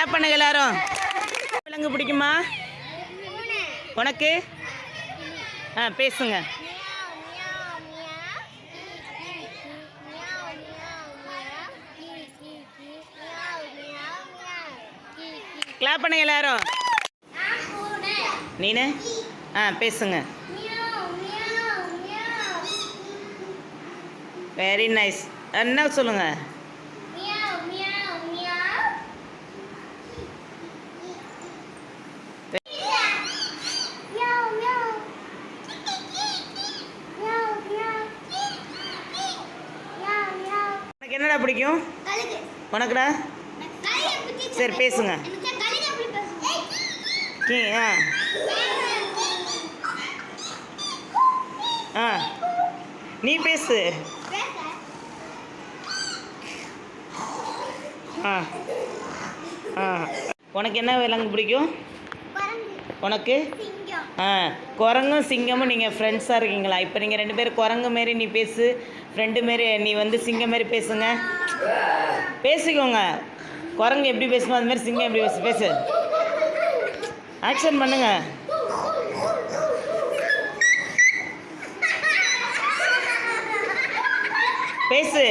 Clap பண்ணுங்க எல்லாரும். விலங்கு பிடிக்குமா உனக்கு? பேசுங்க. கிளாப் பண்ணுங்க எல்லாரும். நீனு பேசுங்க. Very nice. என்ன சொல்லுங்க? உனக்கு என்னடா பிடிக்கும்? உனக்குடா? சரி பேசுங்க. நீ பேசு. உனக்கு என்ன விலங்கு பிடிக்கும்? உனக்கு? குரங்கும் சிங்கமும் நீங்கள் ஃப்ரெண்ட்ஸாக இருக்கீங்களா? இப்போ நீங்கள் 2 பேரும் குரங்கு மாரி நீ பேசு, ஃப்ரெண்டு மாரி நீ வந்து சிங்கம் மாரி பேசுங்க. பேசிக்கோங்க. குரங்கு எப்படி பேசுமோ அது மாதிரி சிங்கம் எப்படி பேசு. ஆக்ஷன் பண்ணுங்க. பேசு.